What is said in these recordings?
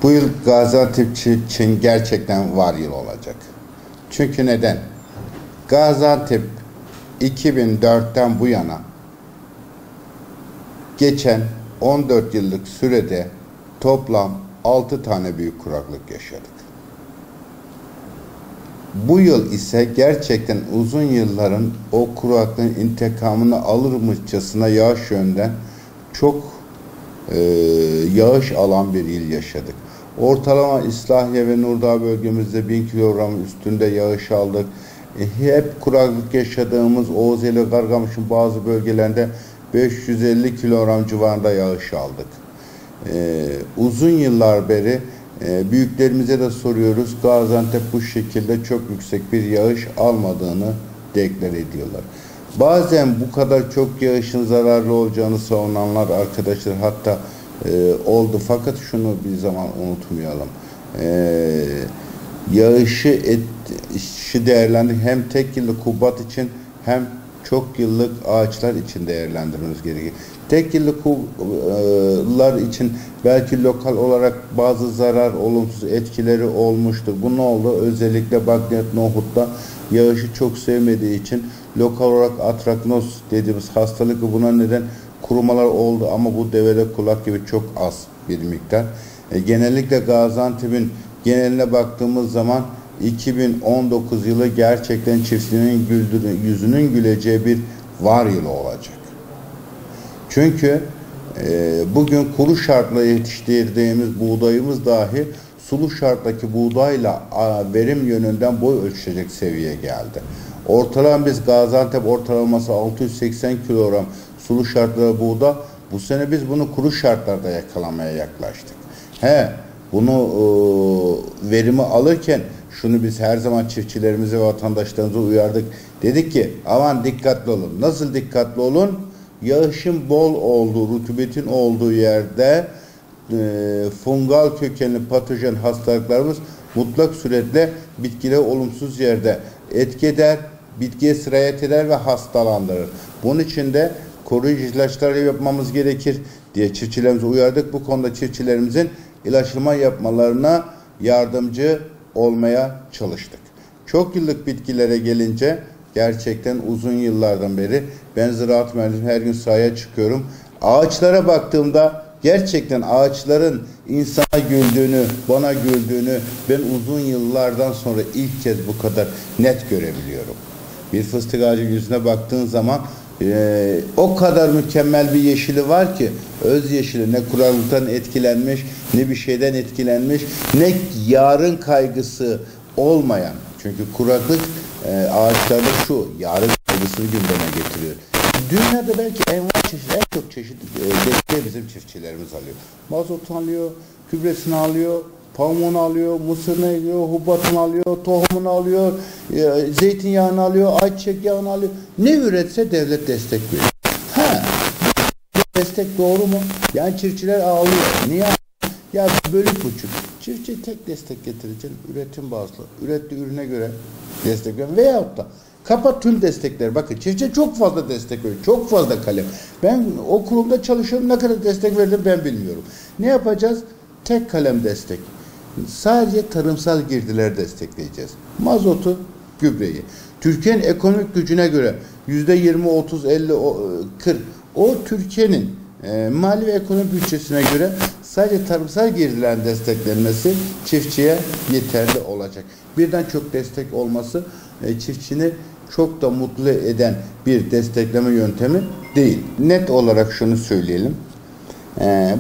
Bu yıl Gaziantep için gerçekten var yıl olacak. Çünkü neden? Gaziantep 2004'ten bu yana geçen 14 yıllık sürede toplam 6 tane büyük kuraklık yaşadık. Bu yıl ise gerçekten uzun yılların o kuraklığın intikamını alırmışçasına yağış yönden çok yağış alan bir yıl yaşadık. Ortalama İslahiye ve Nurdağ bölgemizde 1000 kilogram üstünde yağış aldık. Hep kuraklık yaşadığımız Oğuzeli, Kargamış'ın bazı bölgelerinde 550 kilogram civarında yağış aldık. Uzun yıllar beri büyüklerimize de soruyoruz. Gaziantep bu şekilde çok yüksek bir yağış almadığını deklar ediyorlar. Bazen bu kadar çok yağışın zararlı olacağını savunanlar arkadaşlar hatta oldu. Fakat şunu bir zaman unutmayalım. Yağışı değerlendir hem tek yıllık hububat için hem çok yıllık ağaçlar için değerlendirmemiz gerekiyor. Tek yıllıklar için belki lokal olarak bazı zarar, olumsuz etkileri olmuştur. Bu ne oldu? Özellikle bakliyat, nohutta yağışı çok sevmediği için lokal olarak atraknoz dediğimiz hastalık ve buna neden kurumalar oldu ama bu devede kulak gibi çok az bir miktar. Genellikle Gaziantep'in geneline baktığımız zaman 2019 yılı gerçekten çiftçinin yüzünün güleceği bir var yılı olacak. Çünkü bugün kuru şartla yetiştirdiğimiz buğdayımız dahi sulu şarttaki buğdayla verim yönünden boy ölçecek seviyeye geldi. Ortalama biz Gaziantep ortalaması 680 kilogram sulu şartlarda buğda. Bu sene biz bunu kuru şartlarda yakalamaya yaklaştık. Bunu verimi alırken şunu biz her zaman çiftçilerimize ve vatandaşlarımıza uyardık. Dedik ki aman dikkatli olun. Nasıl dikkatli olun? Yağışın bol olduğu, rutubetin olduğu yerde fungal kökenli patojen hastalıklarımız mutlak suretle bitkilere olumsuz yerde etki eder, bitkiye sirayet eder ve hastalandırır. Bunun için de koruyucu ilaçlar yapmamız gerekir diye çiftçilerimize uyardık. Bu konuda çiftçilerimizin ilaçlama yapmalarına yardımcı olmaya çalıştık. Çok yıllık bitkilere gelince gerçekten uzun yıllardan beri ben ziraat mühendisiyim, her gün sahaya çıkıyorum. Ağaçlara baktığımda gerçekten ağaçların insana güldüğünü, bana güldüğünü ben uzun yıllardan sonra ilk kez bu kadar net görebiliyorum. Bir fıstık ağacı yüzüne baktığın zaman o kadar mükemmel bir yeşili var ki öz yeşili, ne kuraklıktan etkilenmiş, ne bir şeyden etkilenmiş, ne yarın kaygısı olmayan. Çünkü kuraklık ağaçlarda şu yarın kaygısını gündeme getiriyor. Dünyada belki en çok çeşit desteği bizim çiftçilerimiz alıyor. Mazotunu alıyor, gübresini alıyor, pamuğunu alıyor, mısırını alıyor, hububatını alıyor, tohumunu alıyor, zeytinyağını alıyor, ayçiçek yağını alıyor. Ne üretse devlet destek veriyor. Destek doğru mu? Yani çiftçiler ağlıyor. Niye? Ya bölük buçuk. Çiftçi tek destek getirecek. Üretim bazlı. Ürettiği ürüne göre destek veriyor. Veyahut da kapat tüm destekleri. Bakın çiftçi çok fazla destek veriyor. Çok fazla kalem. Ben o kurumda çalışıyorum. Ne kadar destek verdim ben bilmiyorum. Ne yapacağız? Tek kalem destek. Sadece tarımsal girdiler destekleyeceğiz. Mazotu, gübreyi. Türkiye'nin ekonomik gücüne göre %20, 30, 50, 40 o Türkiye'nin mali ve ekonomi bütçesine göre sadece tarımsal girdilerin desteklenmesi çiftçiye yeterli olacak. Birden çok destek olması çiftçini çok da mutlu eden bir destekleme yöntemi değil. Net olarak şunu söyleyelim.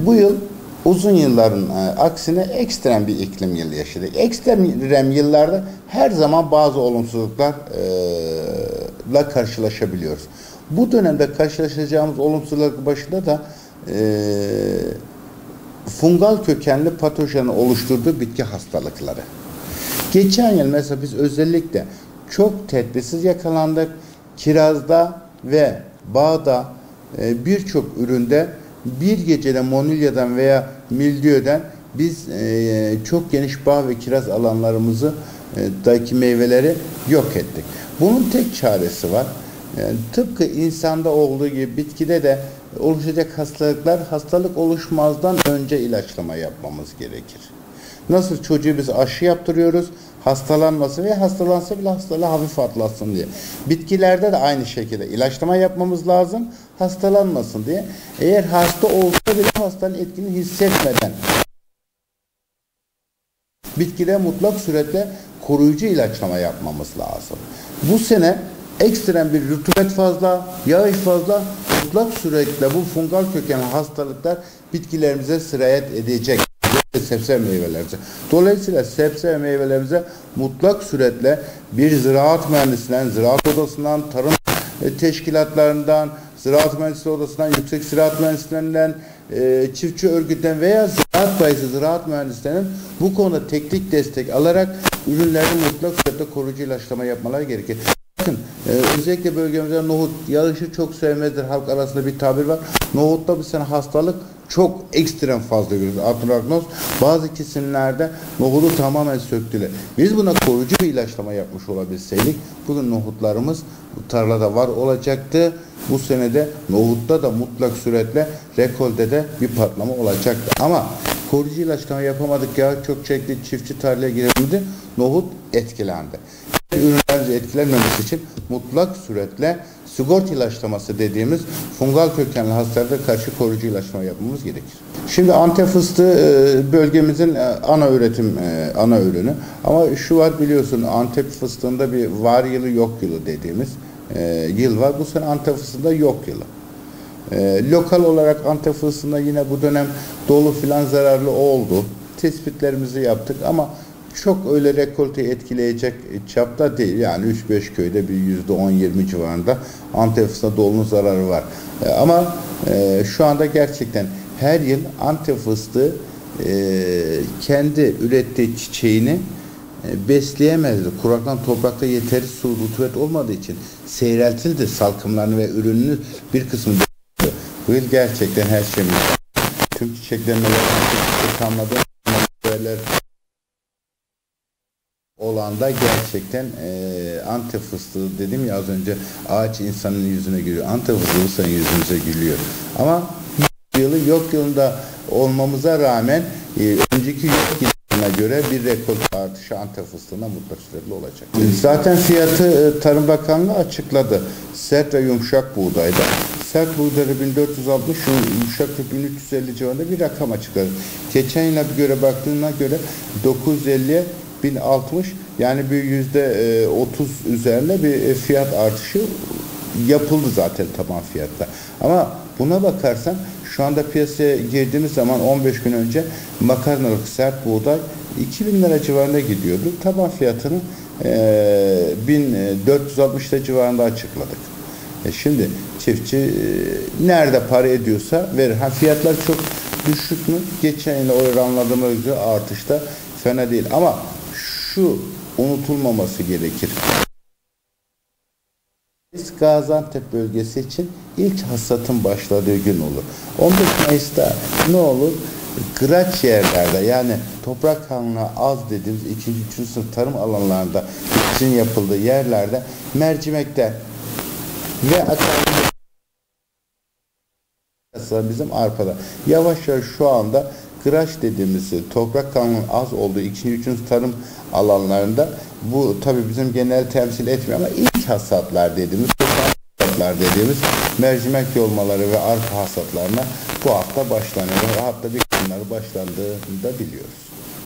Bu yıl uzun yılların aksine ekstrem bir iklim yılı yaşadık. Ekstrem yıllarda her zaman bazı olumsuzluklarla karşılaşabiliyoruz. Bu dönemde karşılaşacağımız olumsuzluk başında da fungal kökenli patojenin oluşturduğu bitki hastalıkları. Geçen yıl mesela biz özellikle çok tedbirsiz yakalandık. Kirazda ve bağda birçok üründe bir gecede monilyadan veya mildiyöden biz çok geniş bağ ve kiraz alanlarımızı daki meyveleri yok ettik. Bunun tek çaresi var. Tıpkı insanda olduğu gibi bitkide de oluşacak hastalıklar hastalık oluşmazdan önce ilaçlama yapmamız gerekir. Nasıl çocuğu biz aşı yaptırıyoruz, hastalanmasın ve hastalansa bile hastalığı hafif atlatsın diye. Bitkilerde de aynı şekilde ilaçlama yapmamız lazım, hastalanmasın diye. Eğer hasta olsa bile hastanın etkini hissetmeden bitkilere mutlak suretle koruyucu ilaçlama yapmamız lazım. Bu sene ekstrem bir rutubet fazla, yağış fazla, mutlak suretle bu fungal kökenli hastalıklar bitkilerimize sirayet edecek. Sebze meyvelerimize. Dolayısıyla sebze ve meyvelerimize mutlak suretle bir ziraat mühendisinden, ziraat odasından, tarım teşkilatlarından, ziraat mühendisliği odasından, yüksek ziraat mühendislerinden, çiftçi örgütten veya ziraat bayisi ziraat mühendislerinin bu konuda teknik destek alarak ürünlerin mutlak suretle koruyucu ilaçlama yapmaları gerekir. Bakın özellikle bölgemizde nohut yağışı çok sevmezdir. Halk arasında bir tabir var. Nohutta bu sene hastalık çok ekstrem fazla görüyoruz. Antraknoz bazı kesimlerde nohudu tamamen söktüler. Biz buna koruyucu bir ilaçlama yapmış olabilseydik bugün nohutlarımız tarlada var olacaktı. Bu senede nohutta da mutlak suretle rekoltede bir patlama olacaktı. Ama koruyucu ilaçlama yapamadık ya çok çekti çiftçi tarlaya giremedi. Nohut etkilendi. Ürünlerimizi etkilenmemesi için mutlak suretle sigorta ilaçlaması dediğimiz fungal kökenli hastalıklara karşı koruyucu ilaçlama yapmamız gerekir. Şimdi Antep fıstığı bölgemizin ana ürünü. Ama şu var biliyorsun Antep fıstığında bir var yılı yok yılı dediğimiz yıl var. Bu sene Antep fıstığında yok yılı. Lokal olarak Antep fıstığında yine bu dönem dolu filan zararlı oldu. Tespitlerimizi yaptık ama çok öyle rekolteyi etkileyecek çapta değil. Yani 3-5 köyde bir %10-20 civarında Antep fıstığında dolunun zararı var. Ama şu anda gerçekten her yıl Antep fıstığı kendi ürettiği çiçeğini besleyemezdi. Kuraktan toprakta yeteri su, rutubet olmadığı için seyreltildi salkımlarını ve ürününün bir kısmını. Bu yıl gerçekten her şey tüm çiçeklenmeler, tamladığı olan da gerçekten Antep fıstığı dedim ya az önce ağaç insanın yüzüne gülüyor. Antep fıstığı senin yüzünüze gülüyor. Ama yılı yok yılında olmamıza rağmen önceki yok yılına göre bir rekor artışı Antep fıstığına mutlak suretle olacak. Zaten fiyatı Tarım Bakanlığı açıkladı. Sert ve yumuşak buğdayda. Sert buğdayda 1460, yumuşaklık 1350 civarında bir rakam açıkladı. Geçen yıla göre baktığına göre 950'ye 1060 yani bir %30 üzerine bir fiyat artışı yapıldı zaten taban fiyatta. Ama buna bakarsan şu anda piyasaya girdiğimiz zaman 15 gün önce makarnalık sert buğday 2000 lira civarında gidiyordu. Taban fiyatını 1460 lira civarında açıkladık. Şimdi çiftçi nerede para ediyorsa verir. Fiyatlar çok düşük mü? Geçen yıl oranladığımız üzere artışta fena değil. Ama şu unutulmaması gerekir. Gaziantep bölgesi için ilk hasatın başladığı gün olur. 15 Mayıs'ta ne olur? Kıraç yerlerde yani toprak kanlılığı az dediğimiz 2. 3. sınıf tarım alanlarında bitkinin yapıldığı yerlerde mercimekler ve bizim arpada yavaş yavaş şu anda kıraç dediğimiz toprak kanlılığının az olduğu 2. 3. tarım alanlarında bu tabi bizim genel temsil etmiyor ama ilk hasatlar dediğimiz mercimek yolmaları ve arpa hasatlarına bu hafta başlanıyor. Hatta bir günleri başlandığını da biliyoruz.